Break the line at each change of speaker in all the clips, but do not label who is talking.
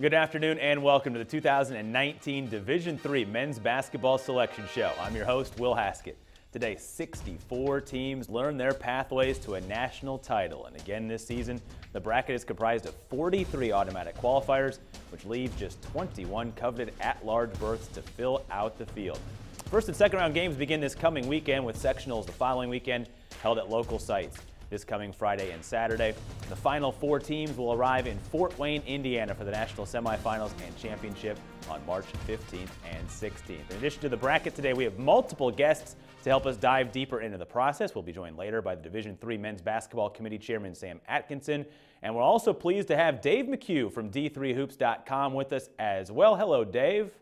Good afternoon and welcome to the 2019 Division III Men's Basketball Selection Show. I'm your host, Will Haskett. Today, 64 teams learn their pathways to a national title. And again this season, the bracket is comprised of 43 automatic qualifiers, which leave just 21 coveted at-large berths to fill out the field. First and second round games begin this coming weekend, with sectionals the following weekend held at local sites this coming Friday and Saturday. The final 4 teams will arrive in Fort Wayne, Indiana for the national semifinals and championship on March 15th and 16th. In addition to the bracket today, we have multiple guests to help us dive deeper into the process. We'll be joined later by the Division III Men's Basketball Committee Chairman Sam Atkinson. And we're also pleased to have Dave McHugh from D3Hoops.com with us as well. Hello, Dave.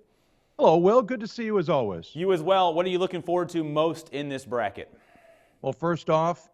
Hello, Will. Good to see you as always.
You as well. What are you looking forward to most in this bracket? Well,
first off,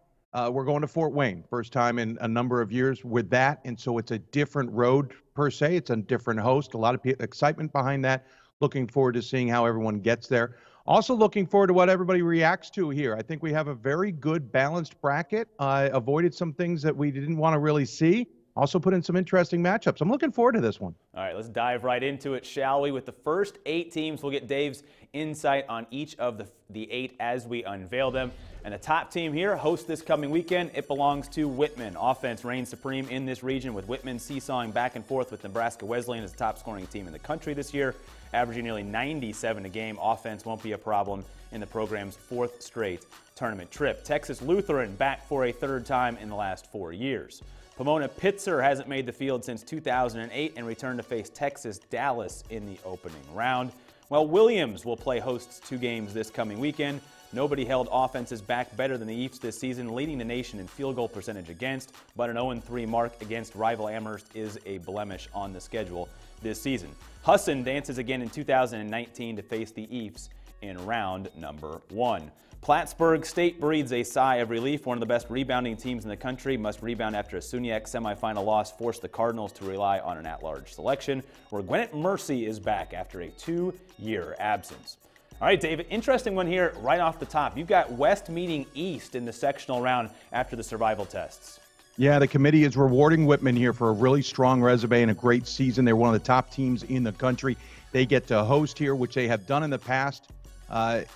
we're going to Fort Wayne. First time in a number of years with that, and so it's a different road per se. It's a different host. A lot of excitement behind that. Looking forward to seeing how everyone gets there. Also looking forward to what everybody reacts to here. I think we have a very good balanced bracket. I avoided some things that we didn't want to really see. Also put in some interesting matchups. I'm looking forward to this one.
All right, let's dive right into it, shall we? With the first 8 teams, we'll get Dave's insight on each of the 8 as we unveil them. And the top team here hosts this coming weekend. It belongs to Whitman. Offense reigns supreme in this region, with Whitman seesawing back and forth with Nebraska Wesleyan as the top scoring team in the country this year, averaging nearly 97 a game. Offense won't be a problem in the program's 4th straight tournament trip. Texas Lutheran back for a 3rd time in the last 4 years. Pomona Pitzer hasn't made the field since 2008 and returned to face Texas Dallas in the opening round. While Williams will play hosts 2 games this coming weekend. Nobody held offenses back better than the Eats this season, leading the nation in field goal percentage against, but an 0-3 mark against rival Amherst is a blemish on the schedule this season. Husson dances again in 2019 to face the Eats in round number 1. Plattsburgh State breathes a sigh of relief. One of the best rebounding teams in the country must rebound after a SUNYAC semifinal loss forced the Cardinals to rely on an at-large selection, where Gwinnett Mercy is back after a 2-year absence. All right, David, interesting one here right off the top. You've got West meeting East in the sectional round after the survival tests.
Yeah, the committee is rewarding Whitman here for a really strong resume and a great season. They're one of the top teams in the country. They get to host here, which they have done in the past.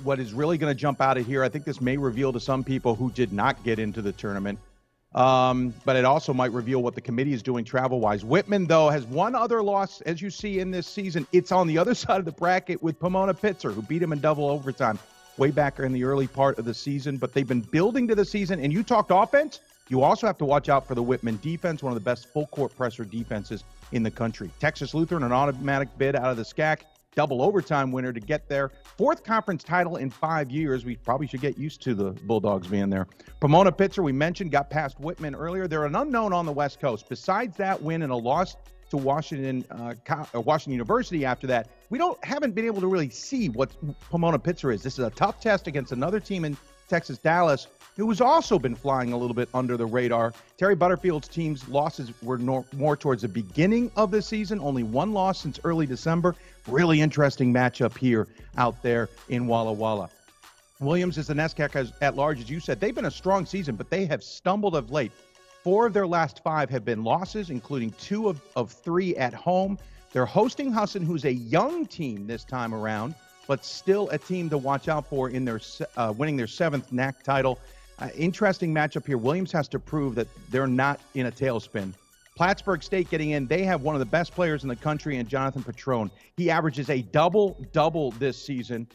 What is really going to jump out of here, I think this may reveal to some people who did not get into the tournament, but it also might reveal what the committee is doing travel-wise. Whitman, though, has one other loss, as you see in this season. It's on the other side of the bracket with Pomona Pitzer, who beat him in double overtime way back in the early part of the season. But they've been building to the season, and you talked offense. You also have to watch out for the Whitman defense, one of the best full-court pressure defenses in the country. Texas Lutheran, an automatic bid out of the SCAC. Double overtime winner to get there. 4th conference title in 5 years. We probably should get used to the Bulldogs being there. Pomona Pitzer, we mentioned, got past Whitman earlier. They're an unknown on the West Coast. Besides that win and a loss to Washington University after that, we haven't been able to really see what Pomona Pitzer is. This is a tough test against another team in Texas Dallas, who's also been flying a little bit under the radar. Terry Butterfield's team's losses were more towards the beginning of the season. Only 1 loss since early December. Really interesting matchup here out there in Walla Walla. Williams is the NESCAC at large, as you said. They've been a strong season, but they have stumbled of late. 4 of their last 5 have been losses, including 2 of 3 at home. They're hosting Husson, who's a young team this time around, but still a team to watch out for in their winning their 7th NAC title. Interesting matchup here. Williams has to prove that they're not in a tailspin. Plattsburgh State getting in. They have one of the best players in the country in Jonathan Petrone. He averages a double-double this season,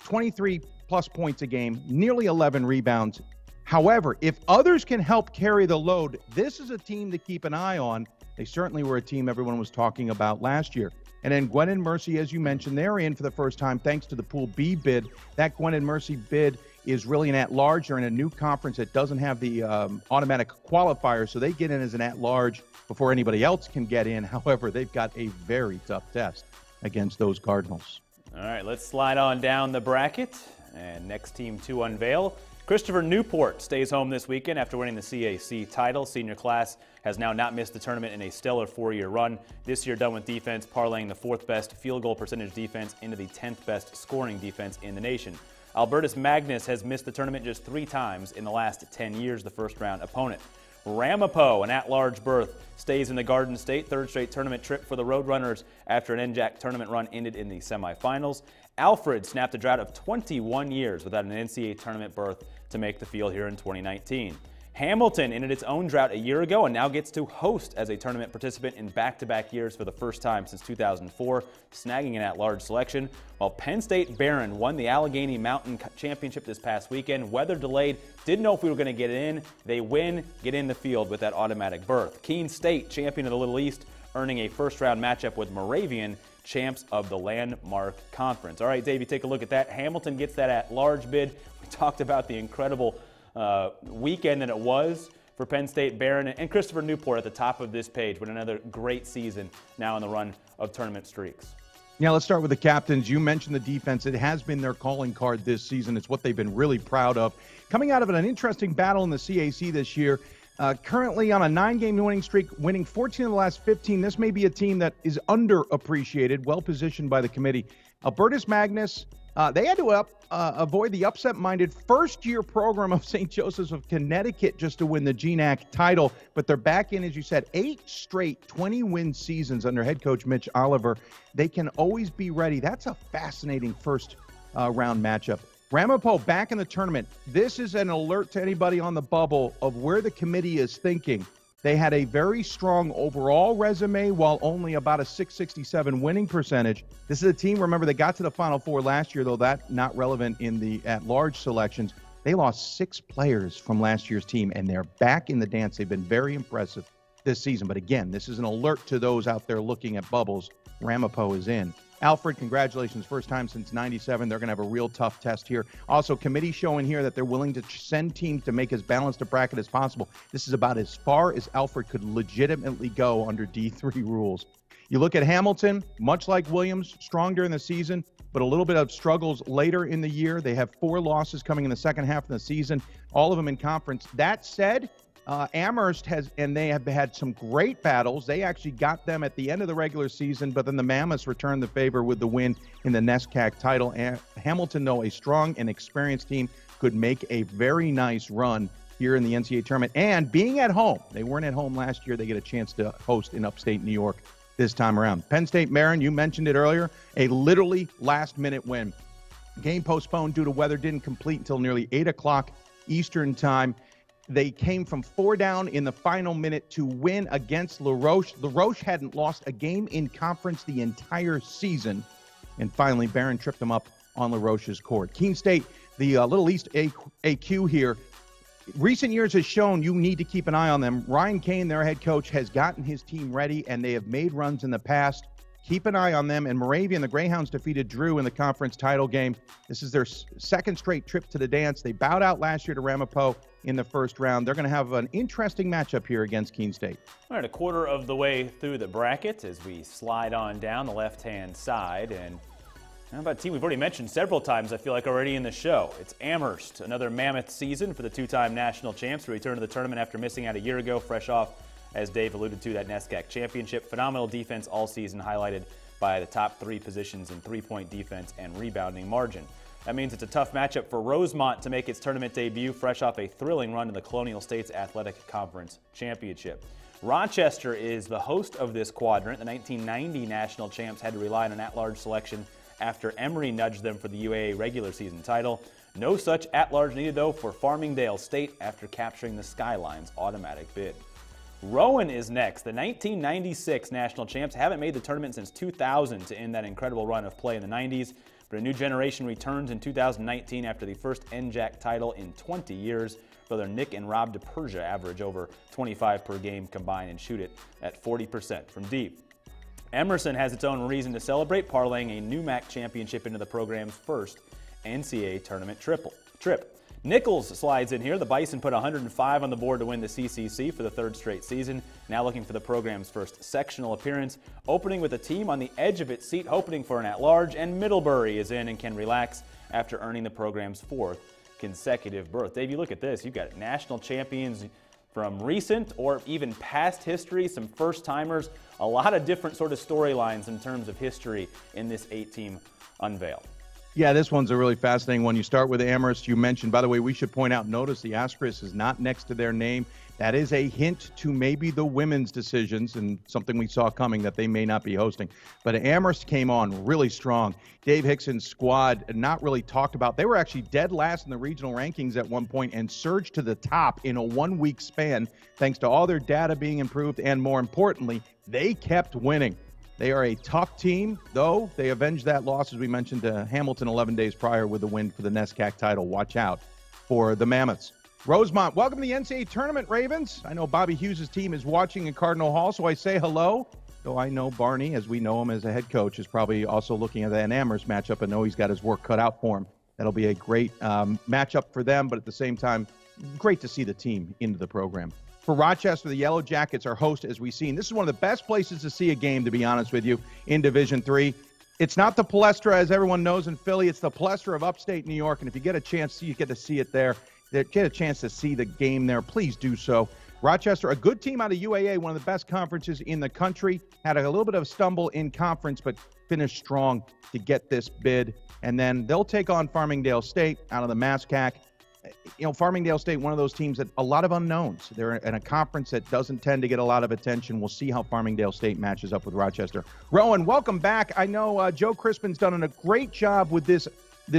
23-plus points a game, nearly 11 rebounds. However, if others can help carry the load, this is a team to keep an eye on. They certainly were a team everyone was talking about last year. And then Gwinnett Mercy, as you mentioned, they're in for the first time thanks to the Pool B bid. That Gwinnett Mercy bid is really an at-large. They're in a new conference that doesn't have the automatic qualifier, so they get in as an at-large before anybody else can get in. However, they've got a very tough test against those Cardinals.
All right, let's slide on down the bracket. And next team to unveil, Christopher Newport stays home this weekend after winning the CAC title. Senior class has now not missed the tournament in a stellar 4-year run. This year done with defense, parlaying the 4th best field goal percentage defense into the 10th best scoring defense in the nation. Albertus Magnus has missed the tournament just 3 times in the last 10 years, the first round opponent. Ramapo, an at-large berth, stays in the Garden State. Third straight tournament trip for the Roadrunners after an NJAC tournament run ended in the semifinals. Alfred snapped a drought of 21 years without an NCAA tournament berth to make the field here in 2019. Hamilton ended its own drought a year ago and now gets to host as a tournament participant in back-to-back years for the first time since 2004, snagging an at-large selection. While Penn State Barron won the Allegheny Mountain Championship this past weekend. Weather delayed, didn't know if we were going to get in. They win, get in the field with that automatic berth. Keene State, champion of the Little East, earning a first-round matchup with Moravian, champs of the Landmark Conference. All right, Dave, you take a look at that. Hamilton gets that at-large bid. We talked about the incredible weekend that it was for Penn State Barron, and Christopher Newport at the top of this page with another great season now in the run of tournament streaks.
Yeah, let's start with the captains. You mentioned the defense. It has been their calling card this season. It's what they've been really proud of. Coming out of an interesting battle in the CAC this year, currently on a 9-game winning streak, winning 14 of the last 15. This may be a team that is underappreciated, well-positioned by the committee. Albertus Magnus, they had to avoid the upset-minded first-year program of St. Joseph's of Connecticut just to win the GNAC title. But they're back in, as you said, 8 straight 20-win seasons under head coach Mitch Oliver. They can always be ready. That's a fascinating first-round matchup. Ramapo back in the tournament. This is an alert to anybody on the bubble of where the committee is thinking. They had a very strong overall resume while only about a .667 winning percentage. This is a team, remember, they got to the Final Four last year, though that not relevant in the at-large selections. They lost 6 players from last year's team, and they're back in the dance. They've been very impressive this season. But again, this is an alert to those out there looking at bubbles. Ramapo is in. Alfred, congratulations. First time since '97. They're going to have a real tough test here. Also, committee showing here that they're willing to send teams to make as balanced a bracket as possible. This is about as far as Alfred could legitimately go under D3 rules. You look at Hamilton, much like Williams, strong during the season, but a little bit of struggles later in the year. They have 4 losses coming in the second half of the season, all of them in conference. That said, Amherst they have had some great battles. They actually got them at the end of the regular season, but then the Mammoths returned the favor with the win in the NESCAC title. Hamilton, though, a strong and experienced team, could make a very nice run here in the NCAA tournament. And being at home, they weren't at home last year. They get a chance to host in upstate New York this time around. Penn State Barron, you mentioned it earlier, a literally last-minute win. Game postponed due to weather, didn't complete until nearly 8 o'clock Eastern time. They came from 4 down in the final minute to win against La Roche. La Roche hadn't lost a game in conference the entire season. And finally, Barron tripped them up on La Roche's court. Keene State, the Little East AQ here. Recent years has shown you need to keep an eye on them. Ryan Kane, their head coach, has gotten his team ready, and they have made runs in the past. Keep an eye on them. And Moravian, the Greyhounds, defeated Drew in the conference title game. This is their second straight trip to the dance. They bowed out last year to Ramapo in the first round. They're going to have an interesting matchup here against Keene State.
All right, a quarter of the way through the bracket as we slide on down the left-hand side. And how about a team we've already mentioned several times, I feel like, already in the show? It's Amherst, another mammoth season for the 2-time national champs who returned to the tournament after missing out a year ago, fresh off, as Dave alluded to, that NESCAC championship. Phenomenal defense all season, highlighted by the top 3 positions in 3-point defense and rebounding margin. That means it's a tough matchup for Rosemont to make its tournament debut, fresh off a thrilling run in the Colonial States Athletic Conference Championship. Rochester is the host of this quadrant. The 1990 national champs had to rely on an at-large selection after Emory nudged them for the UAA regular season title. No such at-large needed, though, for Farmingdale State after capturing the Skylines automatic bid. Rowan is next. The 1996 national champs haven't made the tournament since 2000 to end that incredible run of play in the 90s, but a new generation returns in 2019 after the first NJAC title in 20 years. Brother Nick and Rob DePersia average over 25 per game combined and shoot it at 40% from deep. Emerson has its own reason to celebrate, parlaying a new MAC championship into the program's first NCAA tournament trip. Nichols slides in here. The Bison put 105 on the board to win the CCC for the 3rd straight season, now looking for the program's first sectional appearance, opening with a team on the edge of its seat, hoping for an at-large, and Middlebury is in and can relax after earning the program's 4th consecutive berth. Dave, you look at this. You've got national champions from recent or even past history, some first-timers, a lot of different sort of storylines in terms of history in this 8-team Unveil.
Yeah, this one's a really fascinating one. You start with Amherst. You mentioned, by the way, we should point out, notice the asterisk is not next to their name. That is a hint to maybe the women's decisions and something we saw coming that they may not be hosting. But Amherst came on really strong. Dave Hickson's squad not really talked about. They were actually dead last in the regional rankings at one point and surged to the top in a 1 week span thanks to all their data being improved. And more importantly, they kept winning. They are a tough team, though. They avenged that loss, as we mentioned, to Hamilton 11 days prior with the win for the NESCAC title. Watch out for the Mammoths. Rosemont, welcome to the NCAA Tournament, Ravens. I know Bobby Hughes' team is watching in Cardinal Hall, so I say hello. Though I know Barney, as we know him as a head coach, is probably also looking at that Amherst matchup and know he's got his work cut out for him. That'll be a great matchup for them, but at the same time, great to see the team into the program. For Rochester, the Yellow Jackets are host, as we've seen. This is one of the best places to see a game, to be honest with you, in Division III. It's not the Palestra, as everyone knows, in Philly. It's the Palestra of upstate New York, and if you get a chance, you get to see it there. Get a chance to see the game there, please do so. Rochester, a good team out of UAA, one of the best conferences in the country. Had a little bit of a stumble in conference, but finished strong to get this bid. And then they'll take on Farmingdale State out of the MASCAC. You know, Farmingdale State, one of those teams that a lot of unknowns. They're in a conference that doesn't tend to get a lot of attention. We'll see how Farmingdale State matches up with Rochester. Rowan, welcome back. I know Joe Crispin's done a great job with this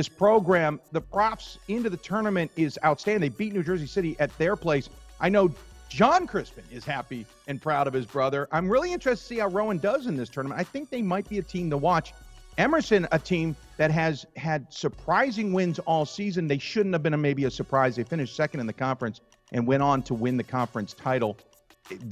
program. The profs into the tournament is outstanding. They beat New Jersey City at their place. I know John Crispin is happy and proud of his brother. I'm really interested to see how Rowan does in this tournament. I think they might be a team to watch. Emerson, a team that has had surprising wins all season. They shouldn't have been maybe a surprise. They finished second in the conference and went on to win the conference title.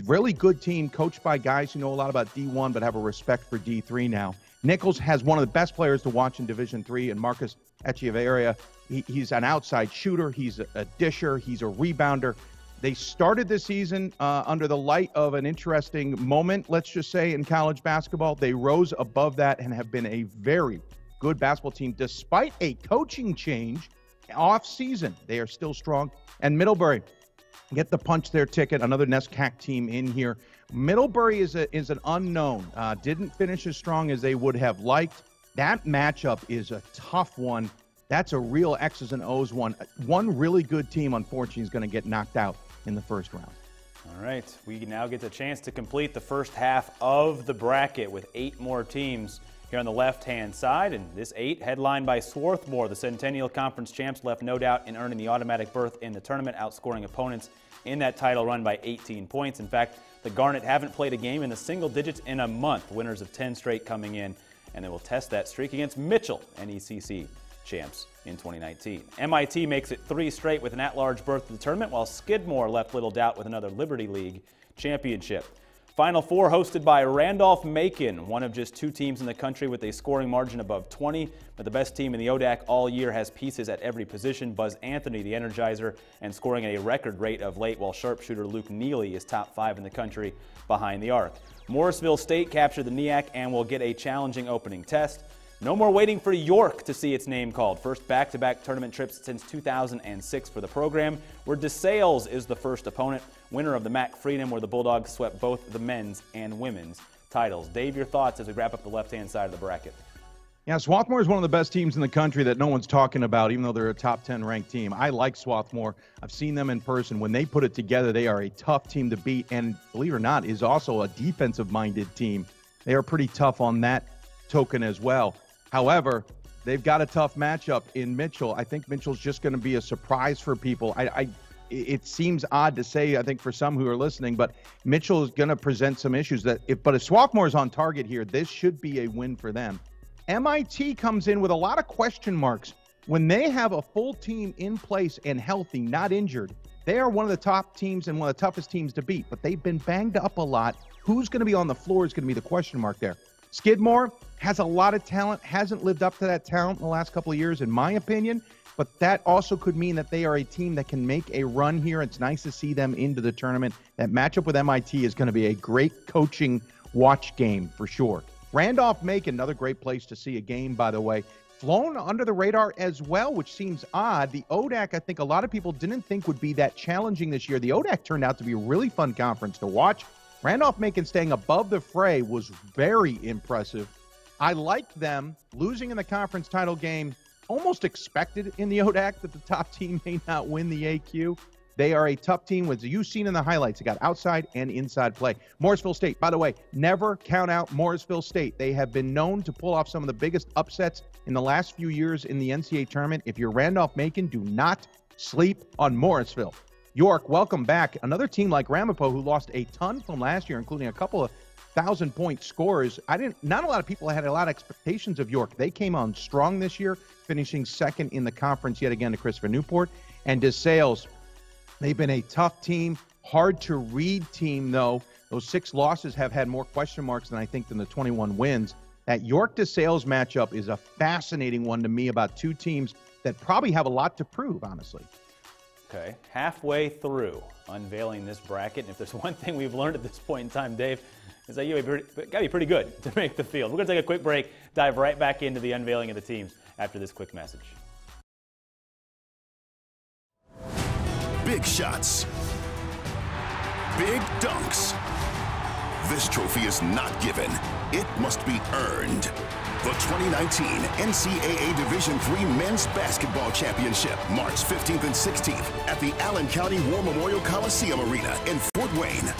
Really good team, coached by guys who know a lot about D1 but have a respect for D3 now. Nichols has one of the best players to watch in Division III, and Marcus Echeverria. He's an outside shooter. He's a disher. He's a rebounder. They started this season under the light of an interesting moment, let's just say, in college basketball. They rose above that and have been a very good basketball team despite a coaching change off season. They are still strong. And Middlebury get the punch their ticket, another NESCAC team in here. Middlebury is an unknown. Didn't finish as strong as they would have liked. That matchup is a tough one. That's a real X's and O's one. One really good team, unfortunately, is going to get knocked out in the first round.
All right, we now get the chance to complete the first half of the bracket with 8 more teams here on the left-hand side. And this 8, headlined by Swarthmore, the Centennial Conference champs, left no doubt in earning the automatic berth in the tournament, outscoring opponents in that title run by 18 points. In fact, the Garnet haven't played a game in the single digits in a month, winners of 10 straight coming in, and they will test that streak against Mitchell, NECC champs in 2019. MIT makes it 3 straight with an at-large berth to the tournament, while Skidmore left little doubt with another Liberty League championship. Final 4 hosted by Randolph-Macon, one of just 2 teams in the country with a scoring margin above 20, but the best team in the ODAC all year has pieces at every position. Buzz Anthony, the Energizer, and scoring at a record rate of late, while sharpshooter Luke Neely is top 5 in the country behind the arc. Morrisville State captured the NEAC and will get a challenging opening test. No more waiting for York to see its name called. First back-to-back tournament trips since 2006 for the program, where DeSales is the first opponent, winner of the MAC Freedom, where the Bulldogs swept both the men's and women's titles. Dave, your thoughts as we wrap up the left-hand side of the bracket.
Yeah, Swarthmore is one of the best teams in the country that no one's talking about, even though they're a top 10 ranked team. I like Swarthmore. I've seen them in person. When they put it together, they are a tough team to beat, and believe it or not, is also a defensive-minded team. They are pretty tough on that token as well. However, they've got a tough matchup in Mitchell. I think Mitchell's just going to be a surprise for people. It seems odd to say, I think, for some who are listening, but Mitchell is going to present some issues. But if Swarthmore is on target here, this should be a win for them. MIT comes in with a lot of question marks. When they have a full team in place and healthy, not injured, they are one of the top teams and one of the toughest teams to beat. But they've been banged up a lot. Who's going to be on the floor is going to be the question mark there. Skidmore has a lot of talent, hasn't lived up to that talent in the last couple of years, in my opinion, but that also could mean that they are a team that can make a run here. It's nice to see them into the tournament. That matchup with MIT is going to be a great coaching watch game for sure. Randolph-Macon, another great place to see a game, by the way. Flown under the radar as well, which seems odd. The ODAC, I think a lot of people didn't think would be that challenging this year. The ODAC turned out to be a really fun conference to watch. Randolph-Macon staying above the fray was very impressive. I liked them losing in the conference title game almost expected in the ODAC that the top team may not win the AQ. They are a tough team, as you've seen in the highlights. They got outside and inside play. Morrisville State, by the way, never count out Morrisville State. They have been known to pull off some of the biggest upsets in the last few years in the NCAA tournament. If you're Randolph-Macon, do not sleep on Morrisville. York, welcome back. Another team like Ramapo, who lost a ton from last year, including a couple of 1,000-point scorers. Not a lot of people had a lot of expectations of York. They came on strong this year, finishing second in the conference yet again to Christopher Newport. And DeSales, they've been a tough team, hard to read team, though. Those 6 losses have had more question marks than the 21 wins. That York DeSales matchup is a fascinating one to me about two teams that probably have a lot to prove, honestly.
Okay, halfway through unveiling this bracket, and if there's one thing we've learned at this point in time, Dave, is that you got to be pretty good to make the field. We're going to take a quick break, dive right back into the unveiling of the teams after this quick message.
Big shots. Big dunks. This trophy is not given. It must be earned. The 2019 NCAA Division III Men's Basketball Championship, March 15th and 16th at the Allen County War Memorial Coliseum Arena in Fort Wayne.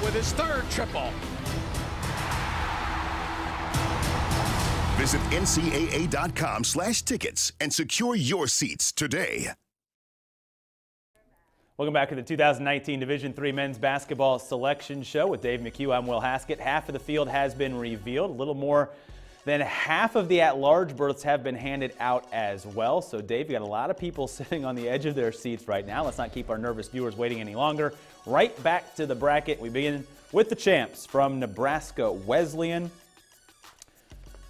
With his third triple.
Visit ncaa.com/tickets and secure your seats today.
Welcome back to the 2019 Division III Men's Basketball Selection Show with Dave McHugh. I'm Will Haskett. Half of the field has been revealed. A little more than half of the at-large berths have been handed out as well. So, Dave, you got a lot of people sitting on the edge of their seats right now. Let's not keep our nervous viewers waiting any longer. Right back to the bracket. We begin with the champs from Nebraska Wesleyan,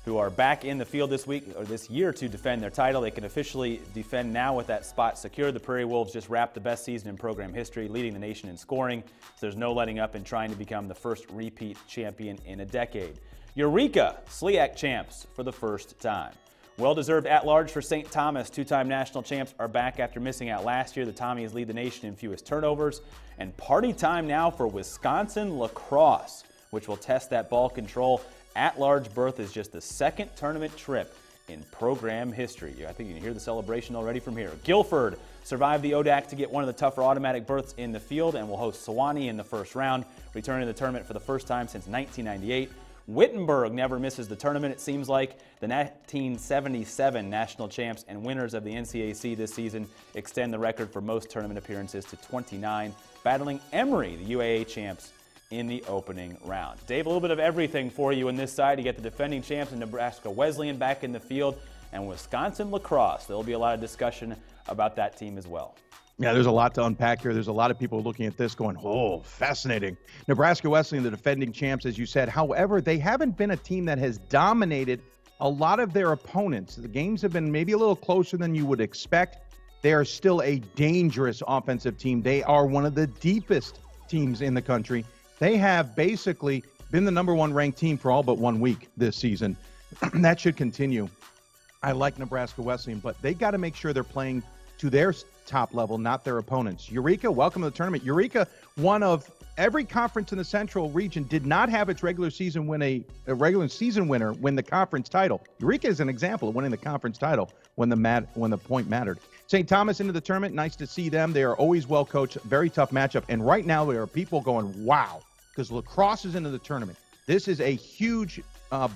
who are back in the field this week or this year to defend their title. They can officially defend now with that spot secured. The Prairie Wolves just wrapped the best season in program history, leading the nation in scoring. So there's no letting up in trying to become the first repeat champion in a decade. Eureka, SLIAC champs for the first time. Well-deserved at-large for St. Thomas. Two-time national champs are back after missing out last year. The Tommies lead the nation in fewest turnovers. And party time now for Wisconsin lacrosse, which will test that ball control. At-large berth is just the second tournament trip in program history. I think you can hear the celebration already from here. Guilford survived the ODAC to get one of the tougher automatic berths in the field and will host Sewanee in the first round, returning to the tournament for the first time since 1998. Wittenberg never misses the tournament, it seems like. The 1977 national champs and winners of the NCAC this season extend the record for most tournament appearances to 29, battling Emory, the UAA champs, in the opening round. Dave, a little bit of everything for you on this side. You get the defending champs in Nebraska Wesleyan back in the field, and Wisconsin lacrosse. There will be a lot of discussion about that team as well.
Yeah, there's a lot to unpack here. There's a lot of people looking at this going, oh, fascinating. Nebraska Wesleyan, the defending champs, as you said. However, they haven't been a team that has dominated a lot of their opponents. The games have been maybe a little closer than you would expect. They are still a dangerous offensive team. They are one of the deepest teams in the country. They have basically been the #1 ranked team for all but 1 week this season. That should continue. I like Nebraska Wesleyan, but they got to make sure they're playing to their top level, not their opponents. Eureka, welcome to the tournament. Eureka, one of every conference in the Central region, did not have its regular season winner win the conference title. Eureka is an example of winning the conference title when the point mattered. St. Thomas into the tournament, nice to see them. They are always well coached, very tough matchup. And right now there are people going, wow, because lacrosse is into the tournament. This is a huge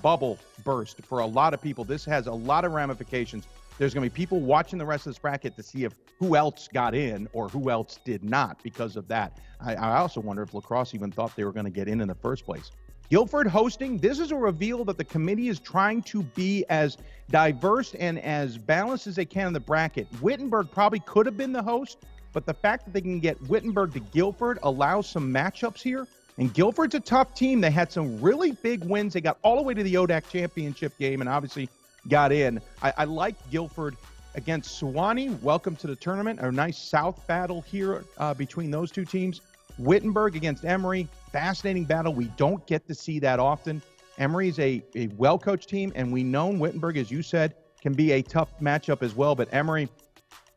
bubble burst for a lot of people. This has a lot of ramifications. There's going to be people watching the rest of this bracket to see if who else got in or who else did not because of that. I also wonder if lacrosse even thought they were going to get in the first place. Guilford hosting, this is a reveal that the committee is trying to be as diverse and as balanced as they can in the bracket. Wittenberg probably could have been the host, but the fact that they can get Wittenberg to Guilford allows some matchups here. And Guilford's a tough team. They had some really big wins. They got all the way to the ODAC championship game and obviously got in. I like Guilford against Sewanee. Welcome to the tournament. A nice South battle here between those two teams. Wittenberg against Emory. Fascinating battle. We don't get to see that often. Emory is a well-coached team, and we know Wittenberg, as you said, can be a tough matchup as well. But Emory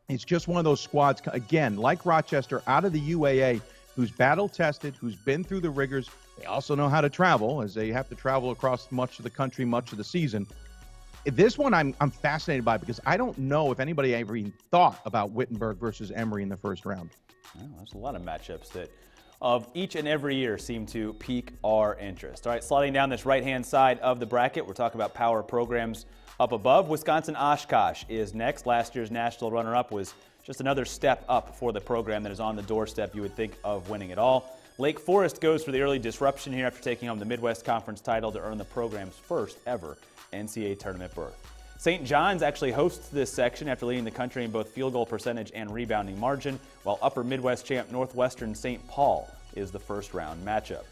is just one of those squads, again, like Rochester, out of the UAA, who's battle-tested, who's been through the rigors. They also know how to travel, as they have to travel across much of the country, much of the season. This one I'm fascinated by because I don't know if anybody ever even thought about Wittenberg versus Emory in the first round.
Well, there's a lot of matchups that of each and every year seem to pique our interest. All right, sliding down this right-hand side of the bracket, we're talking about power programs up above. Wisconsin Oshkosh is next. Last year's national runner-up was just another step up for the program that is on the doorstep. You would think of winning it all. Lake Forest goes for the early disruption here after taking home the Midwest Conference title to earn the program's first ever NCAA tournament berth. St. John's actually hosts this section after leading the country in both field goal percentage and rebounding margin, while upper Midwest champ Northwestern St. Paul is the first round matchup.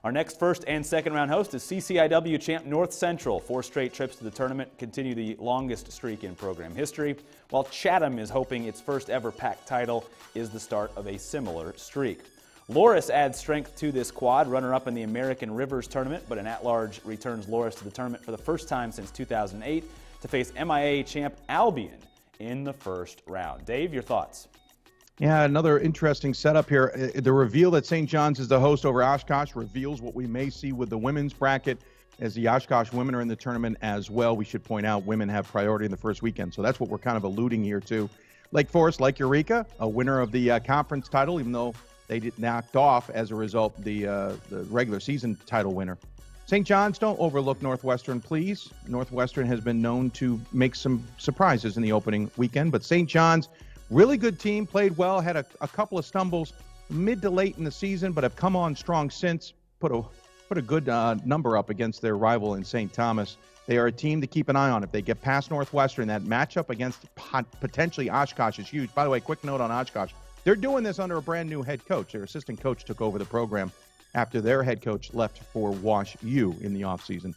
Our next first and second round host is CCIW champ North Central. 4 straight trips to the tournament continue the longest streak in program history, while Chatham is hoping its first ever PAC title is the start of a similar streak. Loras adds strength to this quad, runner-up in the American Rivers tournament, but an at-large returns Loras to the tournament for the first time since 2008 to face MIA champ Albion in the first round. Dave, your thoughts?
Yeah, another interesting setup here. The reveal that St. John's is the host over Oshkosh reveals what we may see with the women's bracket, as the Oshkosh women are in the tournament as well. We should point out women have priority in the first weekend, so that's what we're kind of alluding here to. Lake Forest, like Eureka, a winner of the conference title, even though they get knocked off as a result the regular season title winner. St. John's, don't overlook Northwestern, please. Northwestern has been known to make some surprises in the opening weekend, but St. John's, really good team, played well, had a couple of stumbles mid to late in the season, but have come on strong since, put a good number up against their rival in St. Thomas. They are a team to keep an eye on. If they get past Northwestern, that matchup against potentially Oshkosh is huge. By the way, quick note on Oshkosh. They're doing this under a brand new head coach. Their assistant coach took over the program after their head coach left for Wash U in the offseason.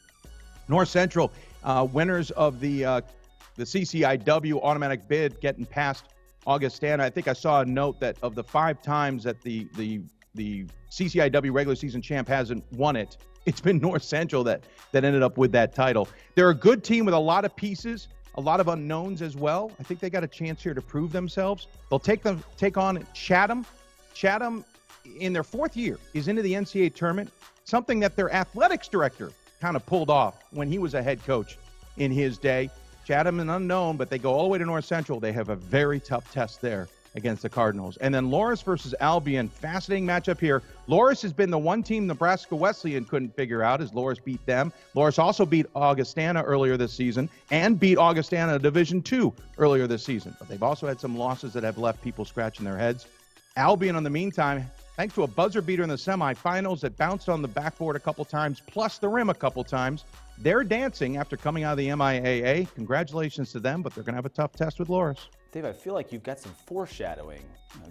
North Central, winners of the CCIW automatic bid, getting past Augustana. I think I saw a note that of the 5 times that the CCIW regular season champ hasn't won it, it's been North Central that ended up with that title. They're a good team with a lot of pieces, a lot of unknowns as well. I think they got a chance here to prove themselves. They'll take on Chatham. Chatham, in their 4th year, is into the NCAA tournament, something that their athletics director kind of pulled off when he was a head coach in his day. Chatham, an unknown, but they go all the way to North Central. They have a very tough test there against the Cardinals. And then Loras versus Albion, fascinating matchup here. Loras has been the one team Nebraska Wesleyan couldn't figure out as Loras beat them. Loras also beat Augustana earlier this season and beat Augustana Division II earlier this season. But they've also had some losses that have left people scratching their heads. Albion, in the meantime, thanks to a buzzer beater in the semifinals that bounced on the backboard a couple times, plus the rim a couple times, they're dancing after coming out of the MIAA. Congratulations to them, but they're going to have a tough test with Loras.
Dave, I feel like you've got some foreshadowing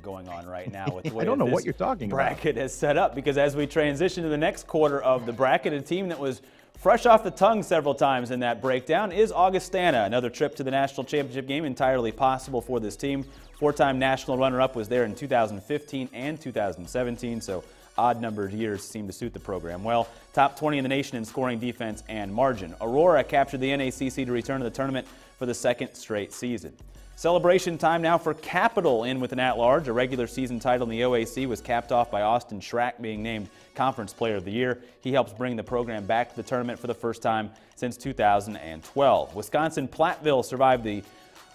going on right now with the way
I don't know
this
what you're talking
bracket is set up, because as we transition to the next quarter of the bracket, a team that was fresh off the tongue several times in that breakdown is Augustana. Another trip to the national championship game entirely possible for this team. 4-time national runner-up was there in 2015 and 2017, so odd-numbered years seem to suit the program well. Top 20 in the nation in scoring, defense, and margin. Aurora captured the NACC to return to the tournament for the 2nd straight season. Celebration time now for Capital in with an at-large. A regular season title in the OAC was capped off by Austin Schrack being named Conference Player of the Year. He helps bring the program back to the tournament for the first time since 2012. Wisconsin Platteville survived the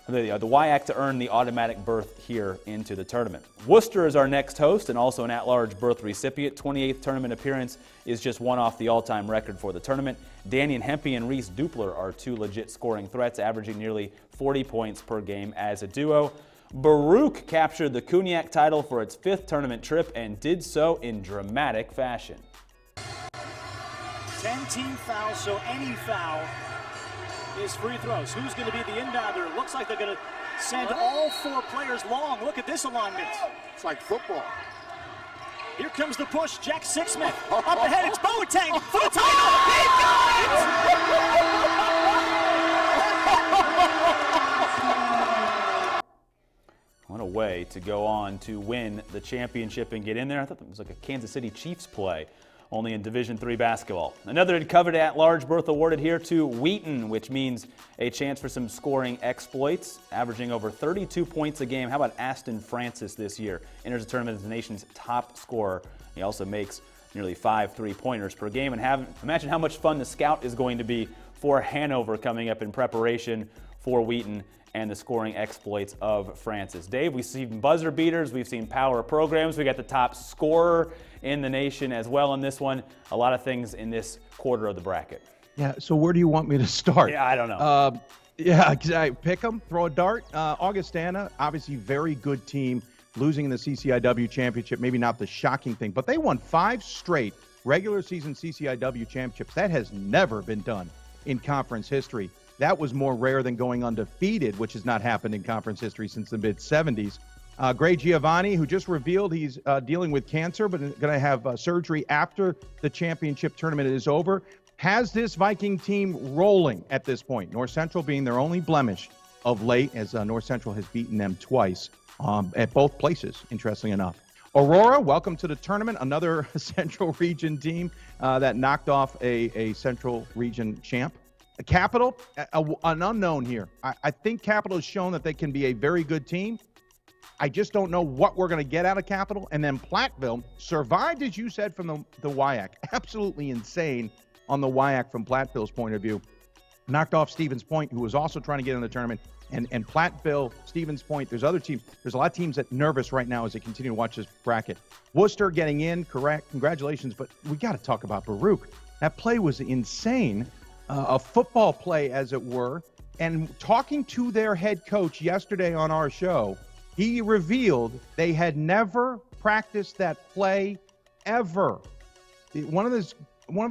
WIAC to earn the automatic berth here into the tournament. Worcester is our next host and also an at-large berth recipient. 28th tournament appearance is just one off the all-time record for the tournament. Daniel Hempy and Reese Dupler are 2 legit scoring threats, averaging nearly 40 points per game as a duo. Baruch captured the Cognac title for its 5th tournament trip and did so in dramatic fashion.
10-team fouls, so any foul is free throws. Who's going to be the inbounder? It looks like they're going to send all 4 players long. Look at this alignment.
It's like football.
Here comes the push. Jack Sixsmith up ahead. It's Boateng for the title. He got it!
What a way to go on to win the championship and get in there. I thought that was like a Kansas City Chiefs play, only in Division III basketball. Another coveted at-large berth awarded here to Wheaton, which means a chance for some scoring exploits, averaging over 32 points a game. How about Aston Francis this year? Enters the tournament as the nation's top scorer. He also makes nearly 5 3-pointers per game. And imagine how much fun the scout is going to be for Hanover coming up in preparation for Wheaton and the scoring exploits of Francis. Dave, we've seen buzzer beaters, we've seen power programs, we got the top scorer in the nation as well in this one. A lot of things in this quarter of the bracket.
Yeah, so where do you want me to start?
Yeah, I don't know.
Yeah, I pick them, throw a dart. Augustana, obviously very good team, losing in the CCIW championship, maybe not the shocking thing, but they won 5 straight regular season CCIW championships. That has never been done in conference history. That was more rare than going undefeated, which has not happened in conference history since the mid-'70s. Gray Giovanni, who just revealed he's dealing with cancer, but going to have surgery after the championship tournament is over, has this Viking team rolling at this point. North Central being their only blemish of late, as North Central has beaten them twice at both places, interestingly enough. Aurora, welcome to the tournament. Another Central Region team that knocked off a Central Region champ. Capital, an unknown here. I think Capital has shown that they can be a very good team. I just don't know what we're going to get out of Capital. And then Platteville survived, as you said, from the WIAC. Absolutely insane on the WIAC from Platteville's point of view. Knocked off Stevens Point, who was also trying to get in the tournament. And Platteville, Stevens Point, there's other teams. There's a lot of teams that are nervous right now as they continue to watch this bracket. Worcester getting in, correct. Congratulations. But we got to talk about Baruch. That play was insane. A football play, as it were. And talking to their head coach yesterday on our show, he revealed they had never practiced that play ever. One of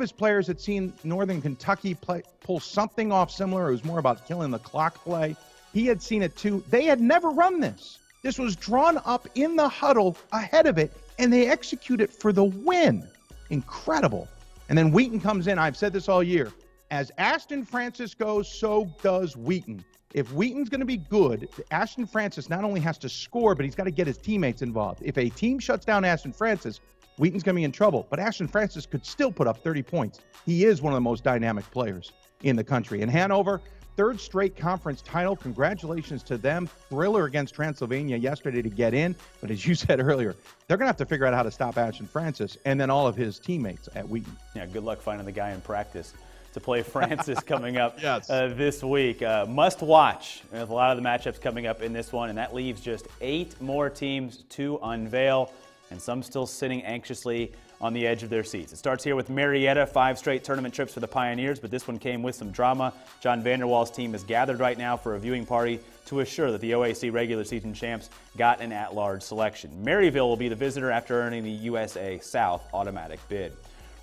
his players had seen Northern Kentucky pull something off similar. It was more about killing the clock play. He had seen it too. They had never run this. This was drawn up in the huddle ahead of it, and they execute it for the win. Incredible. And then Wheaton comes in. I've said this all year. As Ashton Francis goes, so does Wheaton. If Wheaton's going to be good, Ashton Francis not only has to score, but he's got to get his teammates involved. If a team shuts down Ashton Francis, Wheaton's going to be in trouble. But Ashton Francis could still put up 30 points. He is one of the most dynamic players in the country. And Hanover, 3rd straight conference title. Congratulations to them. Thriller against Transylvania yesterday to get in. But as you said earlier, they're going to have to figure out how to stop Ashton Francis and then all of his teammates at Wheaton.
Yeah, good luck finding the guy in practice to play Francis coming up
Yes.
This week. Must watch. There's a lot of the matchups coming up in this one, and that leaves just 8 more teams to unveil, and some still sitting anxiously on the edge of their seats. It starts here with Marietta, 5 straight tournament trips for the Pioneers, but this one came with some drama. John Vanderwall's team is gathered right now for a viewing party to assure that the OAC regular season champs got an at-large selection. Maryville will be the visitor after earning the USA South automatic bid.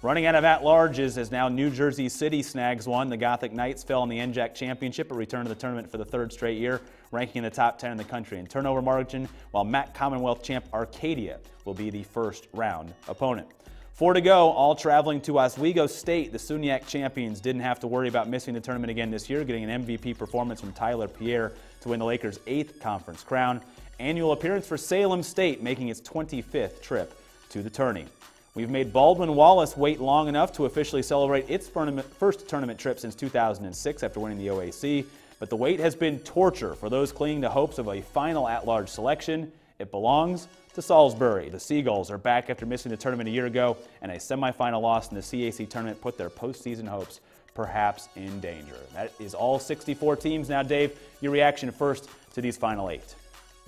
Running out of at-larges as now New Jersey City snags one. The Gothic Knights fell in the NJAC Championship, but returned to the tournament for the 3rd straight year, ranking in the top 10 in the country in turnover margin, while MAC Commonwealth champ Arcadia will be the first round opponent. 4 to go, all traveling to Oswego State. The SUNYAC champions didn't have to worry about missing the tournament again this year, getting an MVP performance from Tyler Pierre to win the Lakers' 8th conference crown. Annual appearance for Salem State, making its 25th trip to the tourney. We've made Baldwin Wallace wait long enough to officially celebrate its first tournament trip since 2006 after winning the OAC, but the wait has been torture for those clinging to hopes of a final at-large selection. It belongs to Salisbury. The Seagulls are back after missing the tournament a year ago, and a semifinal loss in the CAC tournament put their postseason hopes perhaps in danger. That is all 64 teams. Now, Dave, your reaction first to these final 8.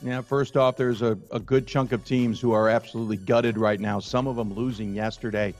Yeah, first off, there's a good chunk of teams who are absolutely gutted right now. Some of them losing yesterday.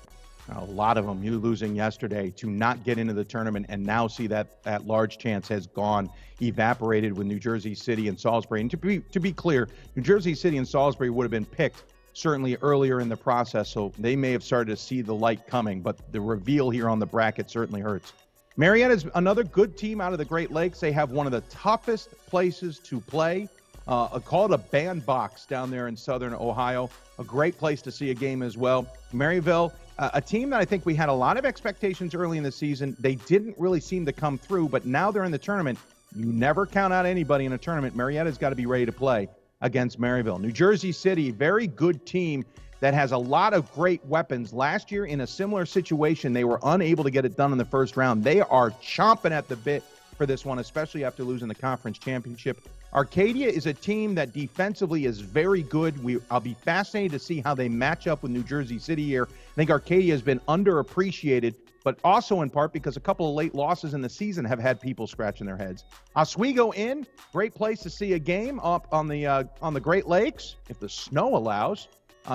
A lot of them losing yesterday to not get into the tournament and now see that large chance has gone, evaporated with New Jersey City and Salisbury. And to be clear, New Jersey City and Salisbury would have been picked certainly earlier in the process, so they may have started to see the light coming, but the reveal here on the bracket certainly hurts. Marietta is another good team out of the Great Lakes. They have one of the toughest places to play. Call it a bandbox down there in southern Ohio. A great place to see a game as well. Maryville, a team that I think we had a lot of expectations early in the season. They didn't really seem to come through, but now they're in the tournament. You never count out anybody in a tournament. Marietta's got to be ready to play against Maryville. New Jersey City, very good team that has a lot of great weapons. Last year in a similar situation, they were unable to get it done in the first round. They are chomping at the bit for this one, especially after losing the conference championship Arcadia is a team that defensively is very good. I'll be fascinated to see how they match up with New Jersey City here. I think Arcadia has been underappreciated, but also in part because a couple of late losses in the season have had people scratching their heads. Oswego in, great place to see a game up on the Great Lakes, if the snow allows.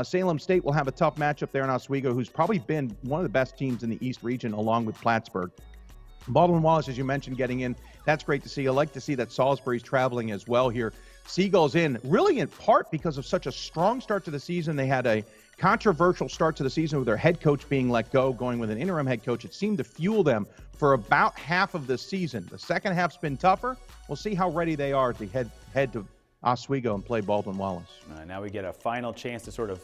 Salem State will have a tough matchup there in Oswego, who's probably been one of the best teams in the East region, along with Plattsburgh. Baldwin-Wallace, as you mentioned, getting in. That's great to see. I like to see that Salisbury's traveling as well here. Seagulls in, really in part because of such a strong start to the season. They had a controversial start to the season with their head coach being let go, going with an interim head coach. It seemed to fuel them for about half of the season. The second half's been tougher. We'll see how ready they are to head to Oswego and play Baldwin-Wallace.
Now we get a final chance to sort of,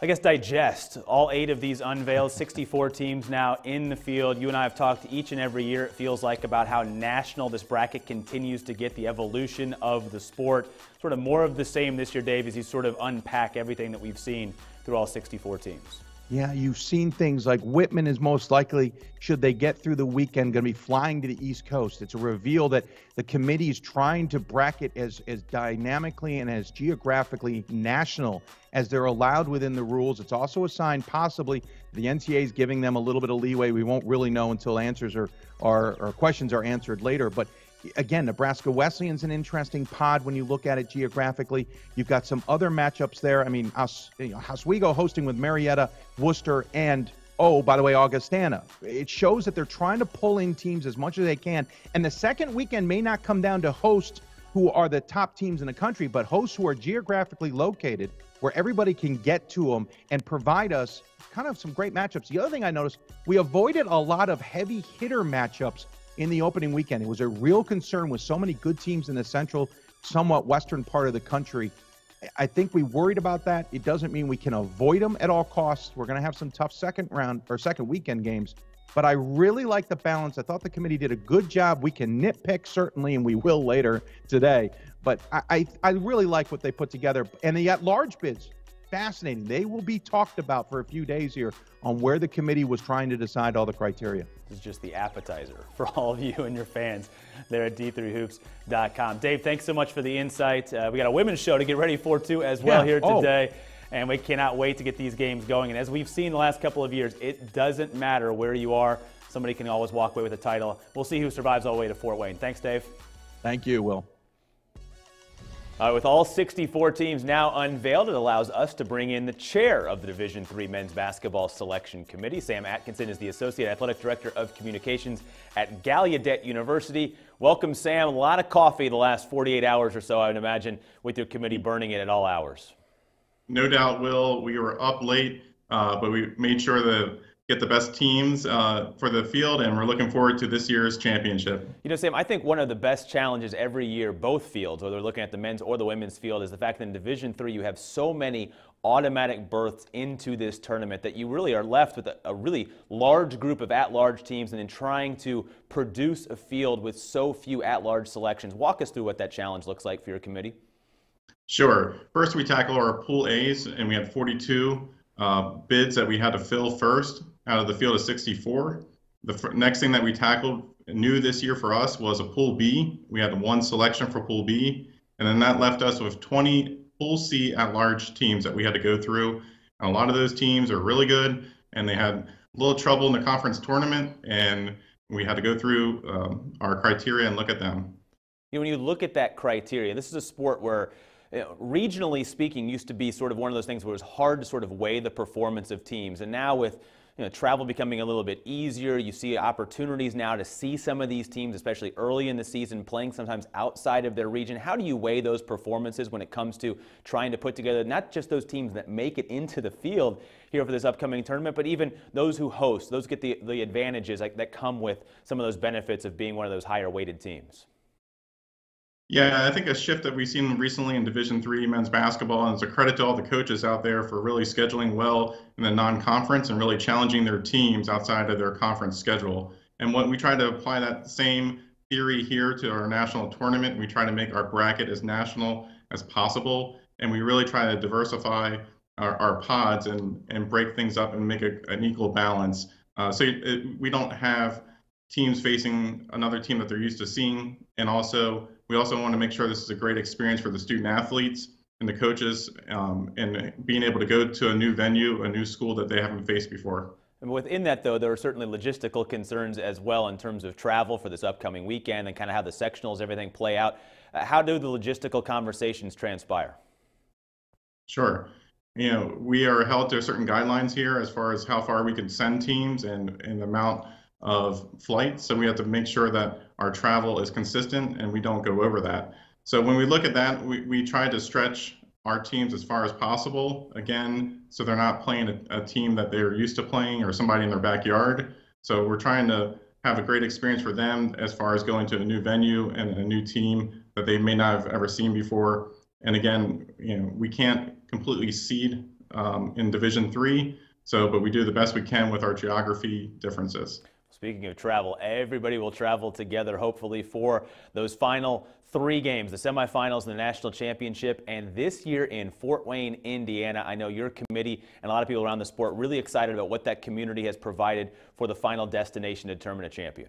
I guess, digest all 8 of these unveiled, 64 teams now in the field. You and I have talked each and every year, it feels like, about how national this bracket continues to get, the evolution of the sport. Sort of more of the same this year, Dave, as you sort of unpack everything that we've seen through all 64 teams.
Yeah, you've seen things like Whitman is most likely, should they get through the weekend, going to be flying to the East Coast. It's a reveal that the committee is trying to bracket as dynamically and as geographically national as they're allowed within the rules. It's also a sign possibly the NCAA is giving them a little bit of leeway. We won't really know until answers or questions are answered later. But again, Nebraska Wesleyan's an interesting pod when you look at it geographically. You've got some other matchups there. I mean, Oswego hosting with Marietta, Worcester, and, oh, by the way, Augustana. It shows that they're trying to pull in teams as much as they can. And the second weekend may not come down to hosts who are the top teams in the country, but hosts who are geographically located where everybody can get to them and provide us kind of some great matchups. The other thing I noticed, we avoided a lot of heavy hitter matchups in the opening weekend. It was a real concern with so many good teams in the central, somewhat western part of the country. I think we worried about that. It doesn't mean we can avoid them at all costs. We're going to have some tough second weekend games, but I really like the balance. I thought the committee did a good job. We can nitpick certainly, and we will later today, but I really like what they put together. And the at-large bids, fascinating. They will be talked about for a few days here on where the committee was trying to decide all the criteria.
This is just the appetizer for all of you and your fans there at D3Hoops.com. Dave, thanks so much for the insight. We got a women's show to get ready for, too, as well here today. And we cannot wait to get these games going. And as we've seen the last couple of years, it doesn't matter where you are. Somebody can always walk away with a title. We'll see who survives all the way to Fort Wayne. Thanks, Dave.
Thank you, Will.
With all 64 teams now unveiled, it allows us to bring in the chair of the Division III Men's Basketball Selection Committee. Sam Atkinson is the Associate Athletic Director of Communications at Gallaudet University. Welcome, Sam. A lot of coffee the last 48 hours or so, I would imagine, with your committee burning it at all hours.
No doubt, Will. We were up late, but we made sure to get the best teams for the field, and we're looking forward to this year's championship.
You know, Sam, I think one of the best challenges every year, both fields, whether they're looking at the men's or the women's field, is the fact that in Division III you have so many automatic berths into this tournament that you really are left with a really large group of at-large teams, and in trying to produce a field with so few at-large selections. Walk us through what that challenge looks like for your committee.
Sure. First, we tackle our Pool A's, and we had 42 bids that we had to fill first out of the field of 64. The next thing that we tackled new this year for us was a Pool B. We had one selection for Pool B, and then that left us with 20 Pool C at-large teams that we had to go through. And a lot of those teams are really good, and they had a little trouble in the conference tournament, and we had to go through our criteria and look at them.
You know, when you look at that criteria, this is a sport where, regionally speaking, used to be sort of one of those things where it was hard to sort of weigh the performance of teams. And now with travel becoming a little bit easier, you see opportunities now to see some of these teams, especially early in the season, playing sometimes outside of their region. How do you weigh those performances when it comes to trying to put together not just those teams that make it into the field here for this upcoming tournament, but even those who host? Those get the advantages that come with some of those benefits of being one of those higher weighted teams.
Yeah, I think a shift that we've seen recently in Division III men's basketball, and it's a credit to all the coaches out there for really scheduling well in the non-conference and really challenging their teams outside of their conference schedule. And when we try to apply that same theory here to our national tournament, we try to make our bracket as national as possible, and we really try to diversify our pods and break things up and make an equal balance. So we don't have teams facing another team that they're used to seeing. And also, we also want to make sure this is a great experience for the student athletes and the coaches, and being able to go to a new venue, a new school that they haven't faced before.
And within that, though, there are certainly logistical concerns as well in terms of travel for this upcoming weekend and kind of how the sectionals, everything play out. How do the logistical conversations transpire?
Sure. We are held to certain guidelines here as far as how far we can send teams and the amount of flights. So we have to make sure that our travel is consistent and we don't go over that. So when we look at that, we try to stretch our teams as far as possible, again, so they're not playing a team that they're used to playing or somebody in their backyard. So we're trying to have a great experience for them as far as going to a new venue and a new team that they may not have ever seen before. And again, we can't completely seed in Division III, but we do the best we can with our geography differences.
Speaking of travel, everybody will travel together, hopefully, for those final 3 games, the semifinals and the national championship, and this year in Fort Wayne, Indiana. I know your committee and a lot of people around the sport really excited about what that community has provided for the final destination to determine a champion.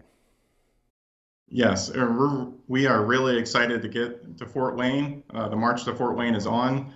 Yes, we are really excited to get to Fort Wayne. The March to Fort Wayne is on.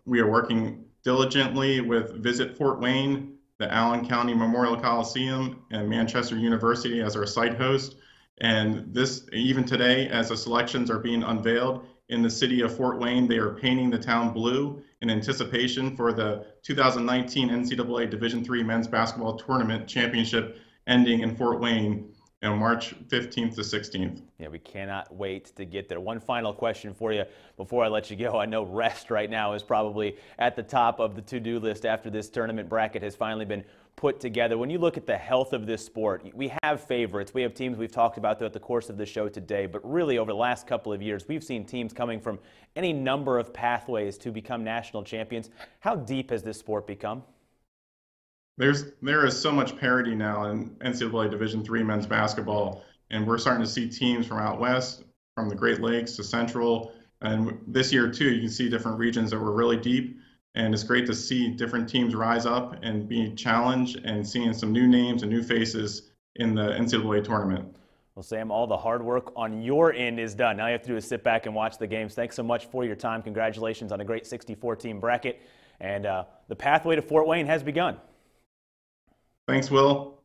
We are working diligently with Visit Fort Wayne, the Allen County Memorial Coliseum, and Manchester University as our site host. And this, even today, as the selections are being unveiled in the city of Fort Wayne, they are painting the town blue in anticipation for the 2019 NCAA Division III Men's Basketball Tournament Championship ending in Fort Wayne on March 15th to 16th.
Yeah, we cannot wait to get there. One final question for you before I let you go. I know rest right now is probably at the top of the to-do list after this tournament bracket has finally been put together. When you look at the health of this sport, we have favorites. We have teams we've talked about throughout the course of the show today, but really over the last couple of years, we've seen teams coming from any number of pathways to become national champions. How deep has this sport become?
There is so much parity now in NCAA Division III men's basketball, and we're starting to see teams from out west, from the Great Lakes to Central, and this year too, you can see different regions that were really deep, and it's great to see different teams rise up and be challenged and seeing some new names and new faces in the NCAA tournament.
Well, Sam, all the hard work on your end is done. Now you have to do is sit back and watch the games. Thanks so much for your time. Congratulations on a great 64-team bracket, and the pathway to Fort Wayne has begun.
Thanks, Will.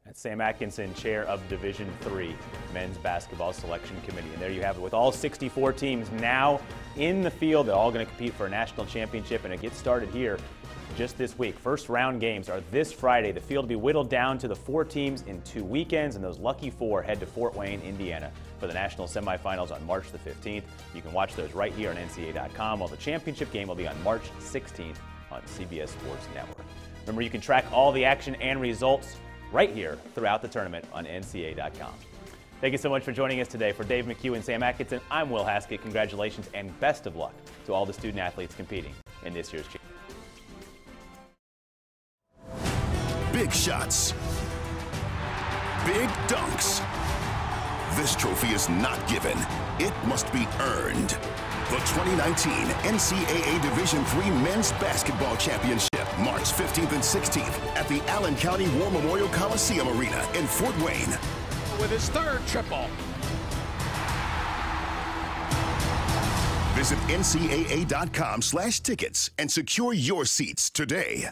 That's Sam Atkinson, chair of Division III Men's Basketball Selection Committee. And there you have it. With all 64 teams now in the field, they're all going to compete for a national championship, and it gets started here just this week. First round games are this Friday. The field will be whittled down to the 4 teams in 2 weekends, and those lucky 4 head to Fort Wayne, Indiana for the national semifinals on March the 15th. You can watch those right here on NCAA.com, while the championship game will be on March 16th on CBS Sports Network. Remember, you can track all the action and results right here throughout the tournament on NCAA.com. Thank you so much for joining us today. For Dave McHugh and Sam Atkinson, I'm Will Haskett. Congratulations and best of luck to all the student athletes competing in this year's championship.
Big shots. Big dunks. This trophy is not given. It must be earned. The 2019 NCAA Division III Men's Basketball Championship, March 15th and 16th at the Allen County War Memorial Coliseum Arena in Fort Wayne.
With his 3rd triple.
Visit NCAA.com/tickets and secure your seats today.